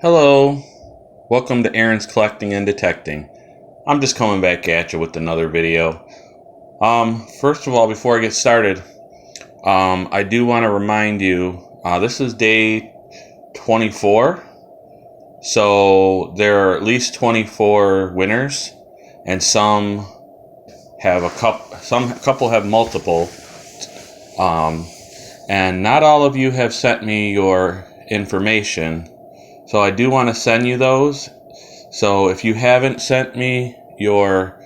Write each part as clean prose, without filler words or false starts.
Hello, welcome to Aaron's Collecting and Detecting. I'm just coming back at you with another video. First of all, before I get started, I do want to remind you, this is day 24, so there are at least 24 winners, and some have a couple have multiple, and not all of you have sent me your information. So I do want to send you those. So if you haven't sent me your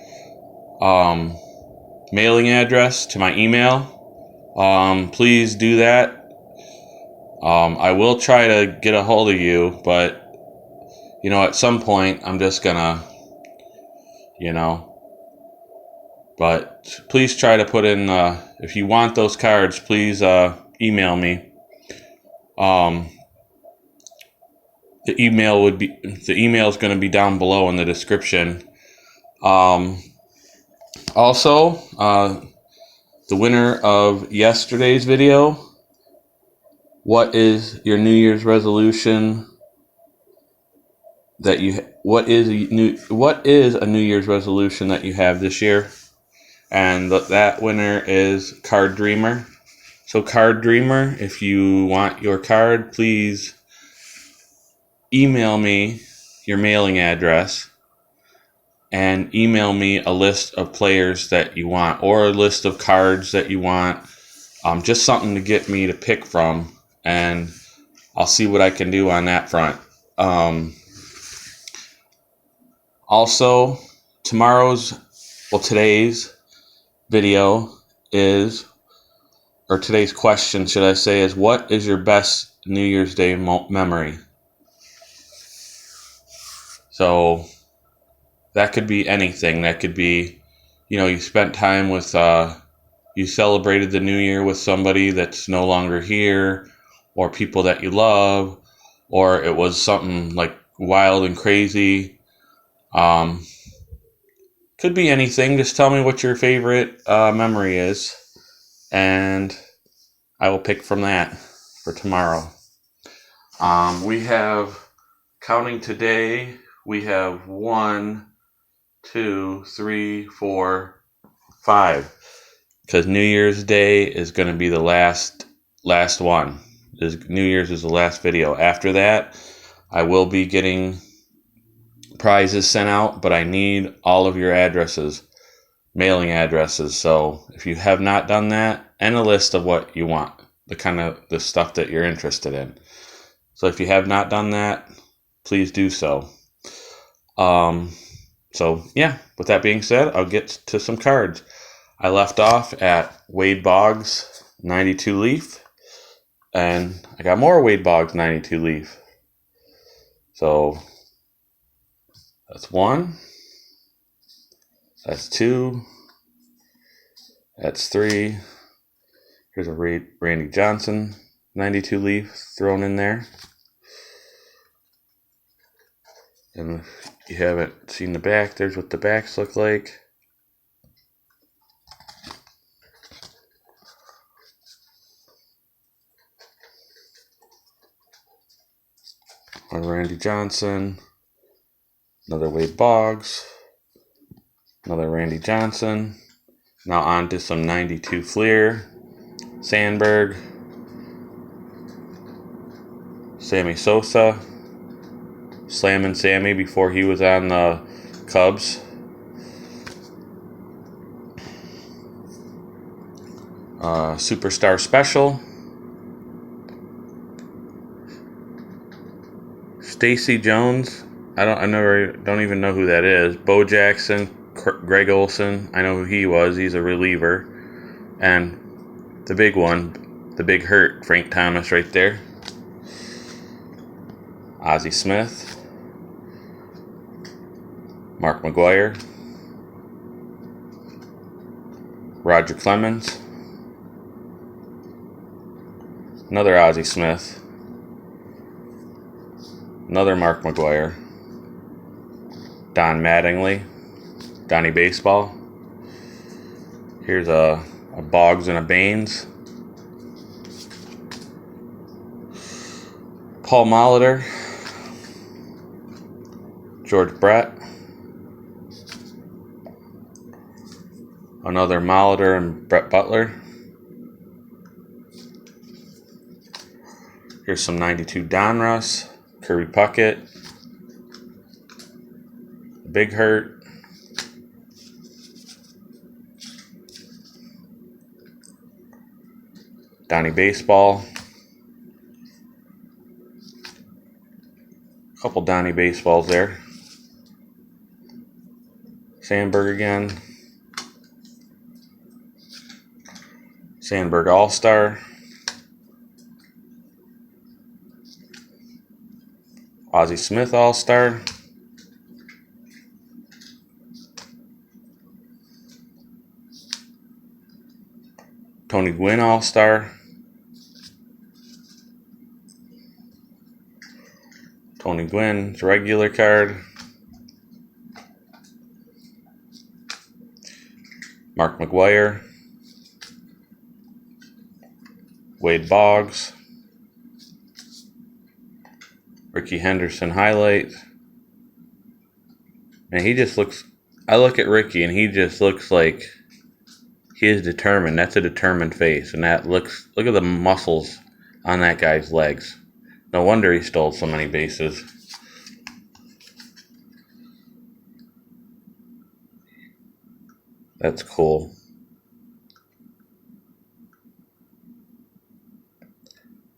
mailing address to my email, please do that. I will try to get a hold of you, but at some point I'm just gonna, but please try to put in, if you want those cards, please email me. The email is going to be down below in the description. Also, the winner of yesterday's video, what is your New Year's resolution what is a New Year's resolution that you have this year? And that winner is Card Dreamer. So Card Dreamer, if you want your card, please email me your mailing address and email me a list of players that you want or a list of cards that you want. Just something to get me to pick from, and I'll see what I can do on that front. Also, today's video today's question, should I say, is what is your best New Year's Day memory? So that could be anything. That could be, you spent time with, you celebrated the New Year with somebody that's no longer here, or people that you love, or it was something like wild and crazy. Could be anything. Just tell me what your favorite memory is, and I will pick from that for tomorrow. We have, counting today, we have 1, 2, 3, 4, 5. Because New Year's Day is going to be the last one. New Year's is the last video. After that, I will be getting prizes sent out, but I need all of your addresses, mailing addresses. So if you have not done that, and a list of what you want, the stuff that you're interested in. So if you have not done that, please do so. So yeah, with that being said, I'll get to some cards. I left off at Wade Boggs 92 Leaf, and I got more Wade Boggs 92 Leaf. So that's 1, that's 2, that's 3. Here's a Randy Johnson 92 Leaf thrown in there. And if you haven't seen the back, there's what the backs look like. One Randy Johnson, another Wade Boggs, another Randy Johnson. Now on to some 92 Fleer, Sandberg, Sammy Sosa, Slammin' Sammy before he was on the Cubs. Superstar Special, Stacy Jones. I don't even know who that is. Bo Jackson, Greg Olson. I know who he was. He's a reliever. And the big one, the big hurt, Frank Thomas right there. Ozzie Smith, Mark McGwire, Roger Clemens, another Ozzie Smith, another Mark McGwire, Don Mattingly, Donnie Baseball. Here's a Boggs and a Baines, Paul Molitor, George Brett. Another Molitor and Brett Butler. Here's some 92 Donruss, Kirby Puckett, Big Hurt, Donnie Baseball, a couple Donnie Baseballs there, Sandberg again, Sandberg All-Star, Ozzie Smith All-Star, Tony Gwynn All-Star, Tony Gwynn's regular card, Mark McGwire, Wade Boggs, Rickey Henderson highlight. And he just looks, I look at Rickey and he just looks like he is determined. That's a determined face. And that looks, look at the muscles on that guy's legs. No wonder he stole so many bases. That's cool.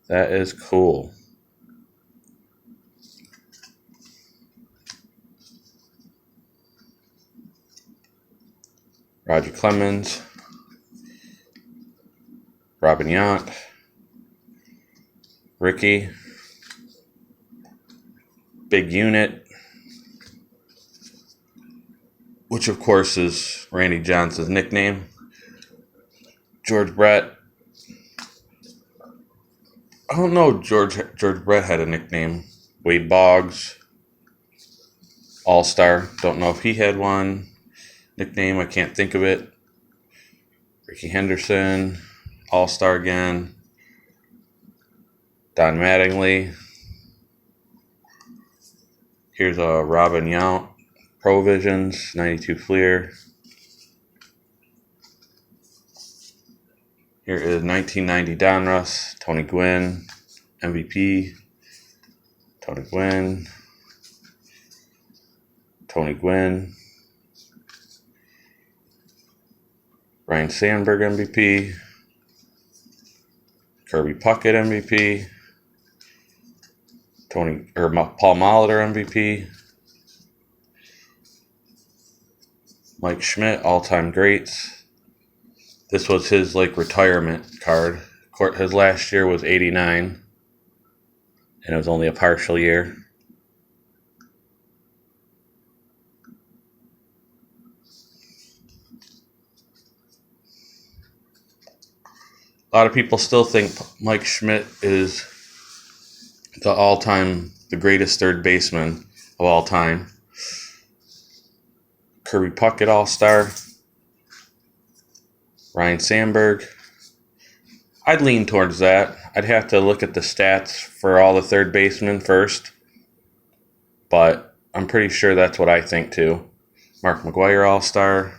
That is cool. Roger Clemens, Robin Yount, Rickey, Big Unit, which of course is Randy Johnson's nickname, George Brett. I don't know George Brett had a nickname. Wade Boggs, All-Star. Don't know if he had one. Nickname, I can't think of it. Rickey Henderson, All-Star again. Don Mattingly. Here's a Robin Yount, Provisions, 92 Fleer. Here is 1990 Donruss, Tony Gwynn, MVP. Tony Gwynn. Tony Gwynn. Ryan Sandberg MVP, Kirby Puckett MVP, Paul Molitor MVP, Mike Schmidt all-time greats. This was his retirement card. His last year was 89, and it was only a partial year. A lot of people still think Mike Schmidt is the greatest third baseman of all time. Kirby Puckett All-Star. Ryan Sandberg. I'd lean towards that. I'd have to look at the stats for all the third basemen first, but I'm pretty sure that's what I think too. Mark McGwire All-Star.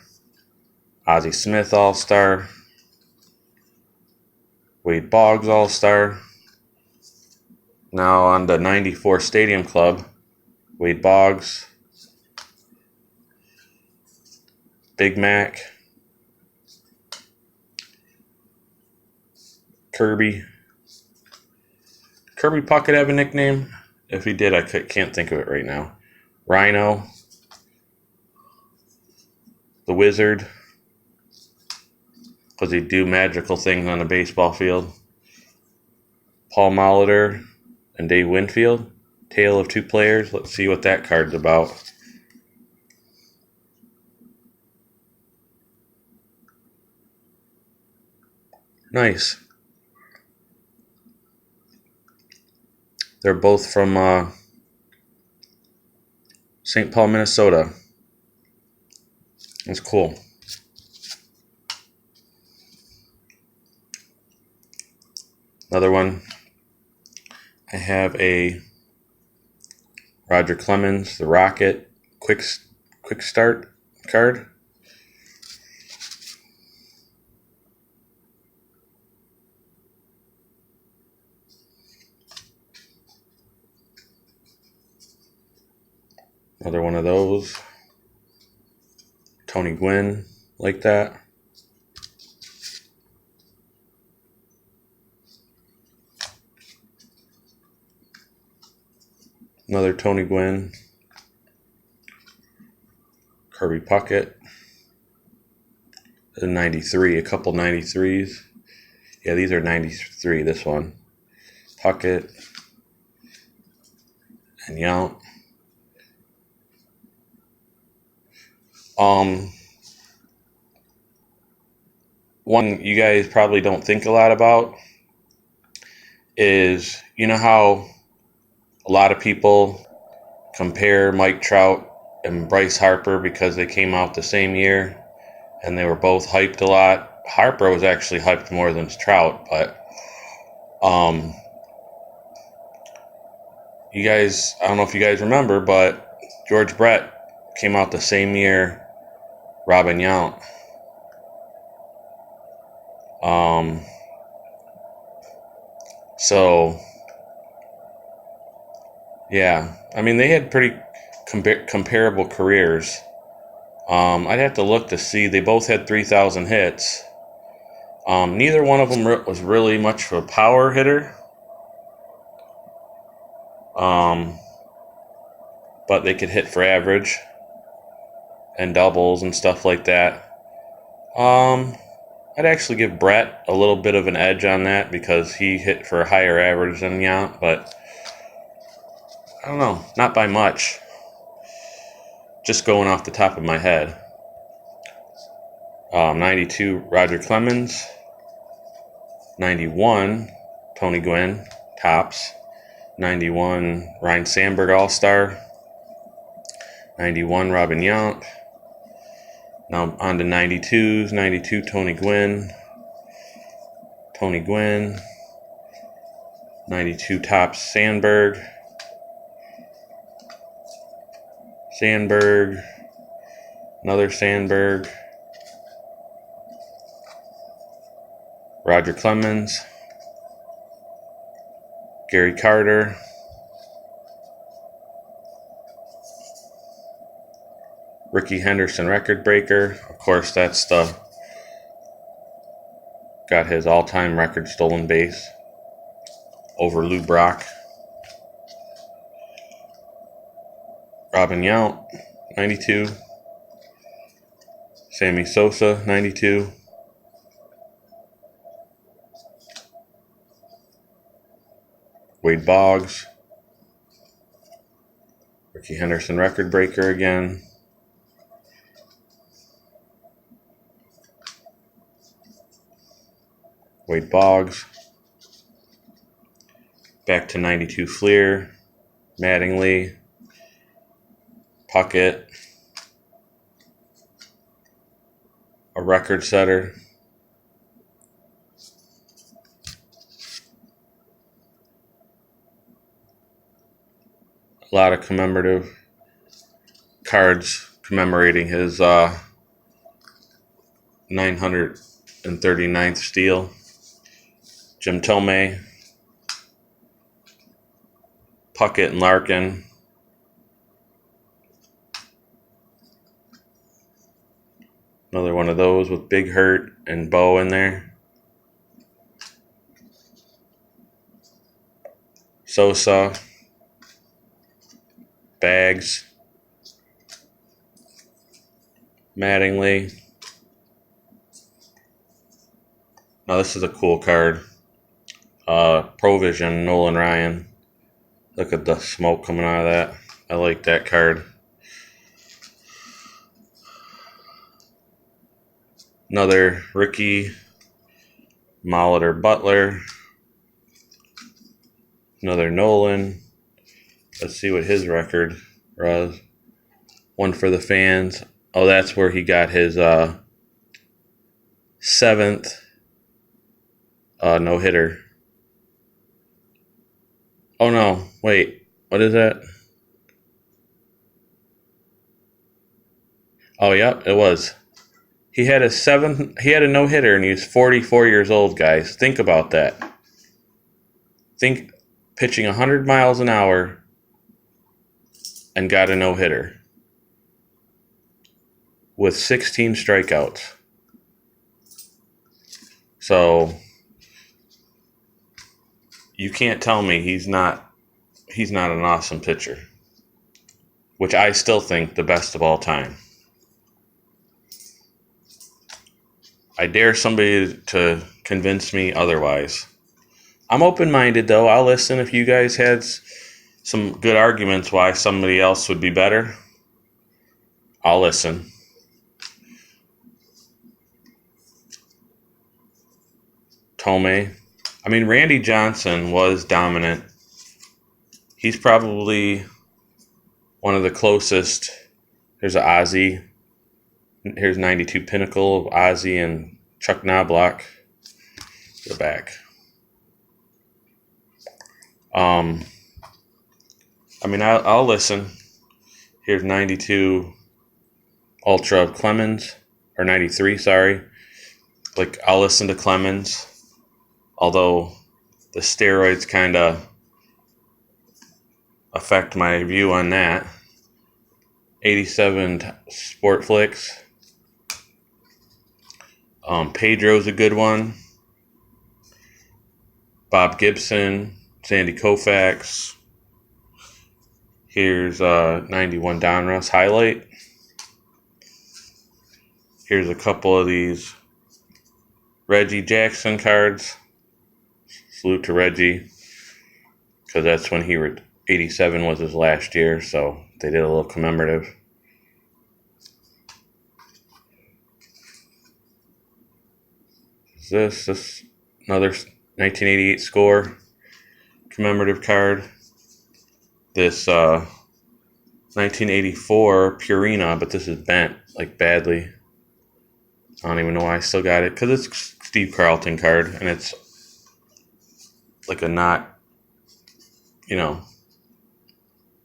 Ozzie Smith All-Star. Wade Boggs All-Star. Now on the 94 Stadium Club, Wade Boggs, Big Mac, Kirby. Kirby Puckett have a nickname? If he did, I can't think of it right now. Rhino, the Wizard, because he'd do magical things on the baseball field. Paul Molitor and Dave Winfield, Tale of Two Players. Let's see what that card's about. Nice. They're both from St. Paul, Minnesota. That's cool. Another one. I have a Roger Clemens, the Rocket, quick start card. Another one of those. Tony Gwynn, like that. Another Tony Gwynn. Kirby Puckett. A 93, a couple 93s. Yeah, these are 93, this one. Puckett. And Yount. One you guys probably don't think a lot about is, you know how a lot of people compare Mike Trout and Bryce Harper because they came out the same year and they were both hyped a lot. Harper was actually hyped more than Trout, but you guys, I don't know if you guys remember, but George Brett came out the same year Robin Yount. So yeah, I mean, they had pretty comparable careers. I'd have to look to see. They both had 3,000 hits. Neither one of them was really much of a power hitter. But they could hit for average and doubles and stuff like that. I'd actually give Brett a little bit of an edge on that because he hit for a higher average than Yount, but I don't know, not by much. Just going off the top of my head. 92, Roger Clemens. 91, Tony Gwynn, tops. 91, Ryne Sandberg, All-Star. 91, Robin Yount. Now on to 92s. 92, Tony Gwynn. 92, tops, Sandberg. Another Sandberg. Roger Clemens. Gary Carter. Rickey Henderson, record breaker. Of course, that's got his all-time record stolen base over Lou Brock. Robin Yount, 92. Sammy Sosa, 92. Wade Boggs. Rickey Henderson, record breaker again. Wade Boggs. Back to 92, Fleer. Mattingly. Puckett. A record setter. A lot of commemorative cards commemorating his 939th steal. Jim Thome. Puckett and Larkin. Another one of those with Big Hurt and Bo in there. Sosa. Bags. Mattingly. Now this is a cool card. Provision, Nolan Ryan. Look at the smoke coming out of that. I like that card. Another Rickey, Molitor Butler. Another Nolan. Let's see what his record was. One for the fans. Oh, that's where he got his 7th no-hitter. Oh, no. Wait. What is that? Oh, yep, it was. He had a no-hitter and he was 44 years old, guys. Think about that. Think pitching 100 miles an hour and got a no-hitter with 16 strikeouts. So you can't tell me he's not an awesome pitcher, which I still think the best of all time. I dare somebody to convince me otherwise. I'm open-minded, though. I'll listen if you guys had some good arguments why somebody else would be better. I'll listen. Tomei. I mean, Randy Johnson was dominant. He's probably one of the closest. There's an Ozzie. Here's 92 Pinnacle of Ozzie and Chuck Knobloch. Go back. I mean, I'll listen. Here's 92 Ultra of Clemens, or 93, sorry. Like, I'll listen to Clemens, although the steroids kind of affect my view on that. 87 Sport Flicks. Pedro's a good one. Bob Gibson, Sandy Koufax. Here's 91 Donruss highlight. Here's a couple of these Reggie Jackson cards. Salute to Reggie, because that's when 87 was his last year, so they did a little commemorative. This another 1988 score commemorative card. This 1984 Purina, but this is bent like badly. I don't even know why I still got it, because it's Steve Carlton card and it's like a not, an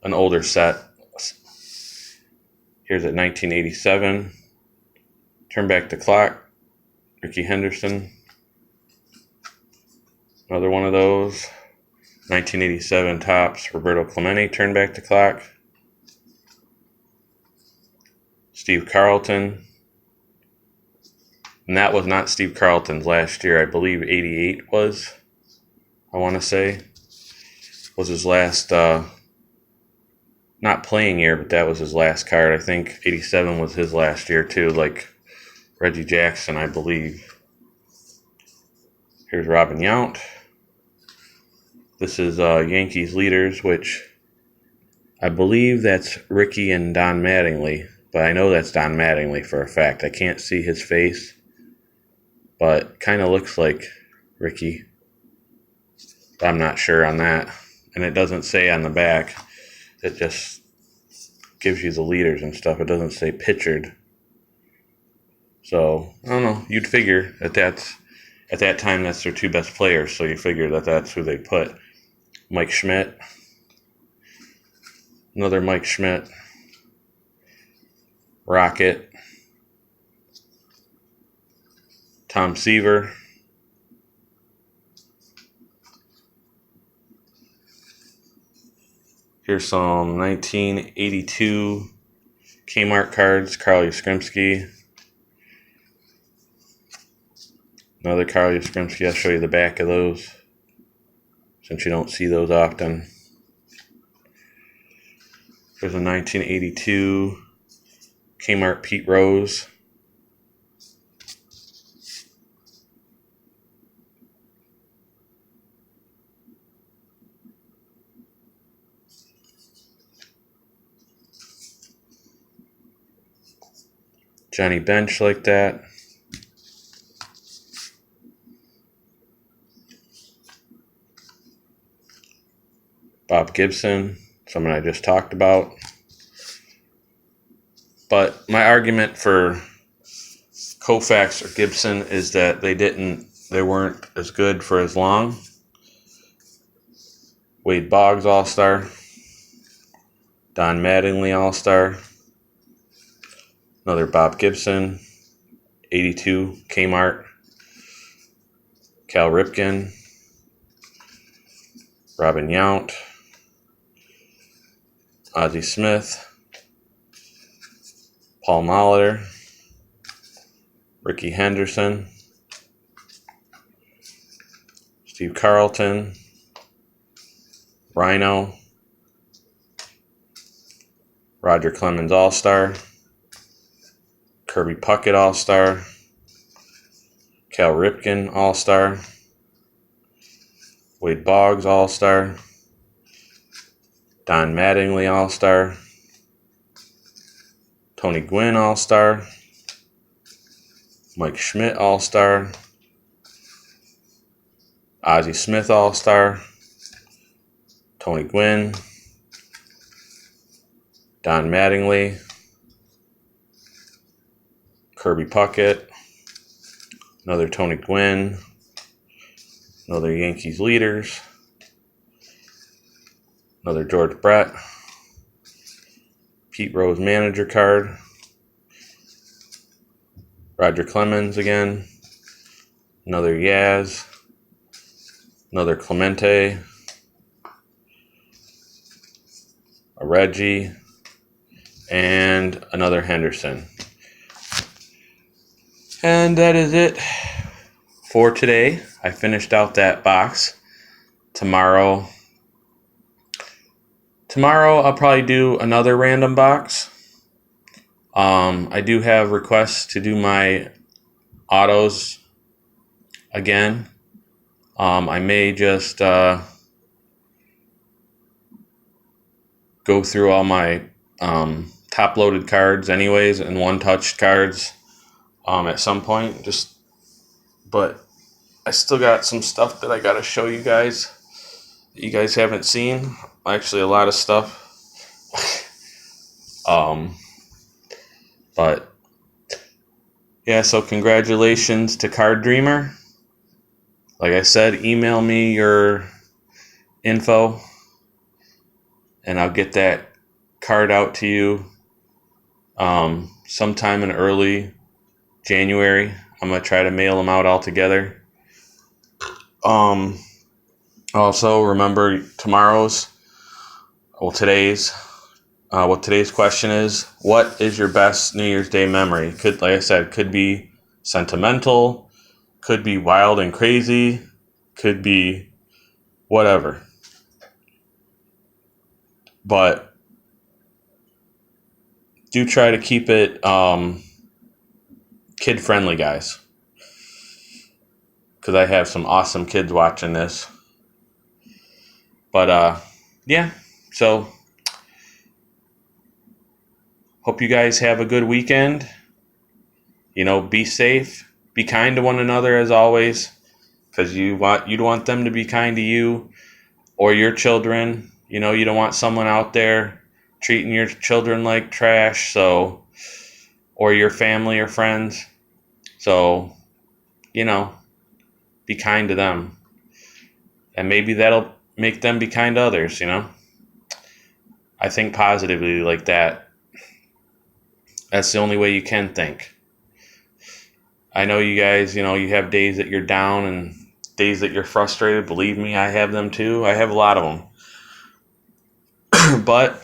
older set. Here's at 1987. Turn back the clock. Ricky Henderson. Another one of those. 1987 Topps. Roberto Clemente. Turn back the clock. Steve Carlton. And that was not Steve Carlton's last year. I believe 88 was. I want to say. Was his last, not playing year, but that was his last card. I think 87 was his last year too, like Reggie Jackson, I believe. Here's Robin Yount. This is Yankees leaders, which I believe that's Ricky and Don Mattingly, but I know that's Don Mattingly for a fact. I can't see his face, but kind of looks like Ricky. I'm not sure on that. And it doesn't say on the back. It just gives you the leaders and stuff. It doesn't say pitchered. So, I don't know. You'd figure at that time that's their two best players, so you figure that that's who they put. Mike Schmidt. Another Mike Schmidt. Rocket. Tom Seaver. Here's some 1982 Kmart cards. Carl Yastrzemski. Another Carl Yastrzemski. I'll show you the back of those, since you don't see those often. There's a 1982 Kmart Pete Rose. Johnny Bench like that. Bob Gibson, someone I just talked about. But my argument for Koufax or Gibson is that they weren't as good for as long. Wade Boggs All-Star. Don Mattingly All-Star. another Bob Gibson, 82 Kmart, Cal Ripken, Robin Yount, Ozzie Smith, Paul Molitor, Ricky Henderson, Steve Carlton, Rhino, Roger Clemens All-Star, Kirby Puckett All-Star, Cal Ripken All-Star, Wade Boggs All-Star, Don Mattingly All-Star, Tony Gwynn All-Star, Mike Schmidt All-Star, Ozzie Smith All-Star, Tony Gwynn, Don Mattingly, Kirby Puckett, another Tony Gwynn, another Yankees leaders, another George Brett, Pete Rose manager card, Roger Clemens again, another Yaz, another Clemente, a Reggie, and another Henderson. And that is it for today. I finished out that box. Tomorrow I'll probably do another random box. I do have requests to do my autos again. I may just go through all my top-loaded cards anyways and one-touched cards at some point. But I still got some stuff that I got to show you guys that you guys haven't seen. Actually, a lot of stuff. But yeah, so congratulations to Card Dreamer. Like I said, email me your info and I'll get that card out to you sometime in early January. I'm going to try to mail them out all together. Also, remember today's question is, what is your best New Year's Day memory? Like I said, could be sentimental, could be wild and crazy, could be whatever. But do try to keep it kid-friendly, guys. Because I have some awesome kids watching this. But, yeah, so hope you guys have a good weekend. Be safe. Be kind to one another as always. Because you'd want them to be kind to you or your children. You don't want someone out there treating your children like trash, or your family or friends. So, be kind to them. And maybe that'll make them be kind to others, I think positively like that. That's the only way you can think. I know you guys, you have days that you're down and days that you're frustrated. Believe me, I have them too. I have a lot of them. But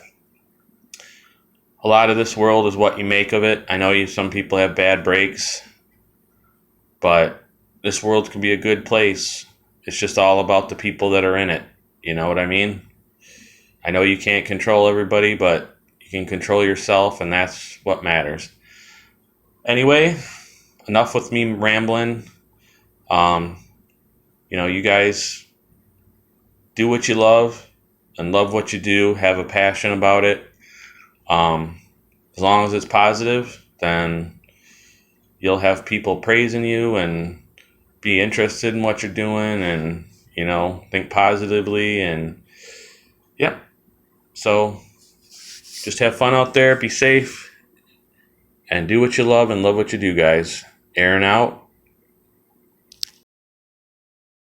a lot of this world is what you make of it. I know some people have bad breaks, but this world can be a good place. It's just all about the people that are in it. You know what I mean? I know you can't control everybody, but you can control yourself, and that's what matters. Anyway, enough with me rambling. You guys do what you love and love what you do. Have a passion about it. As long as it's positive, then you'll have people praising you and be interested in what you're doing and, think positively and, yeah. So just have fun out there, be safe, and do what you love and love what you do, guys. Aaron out.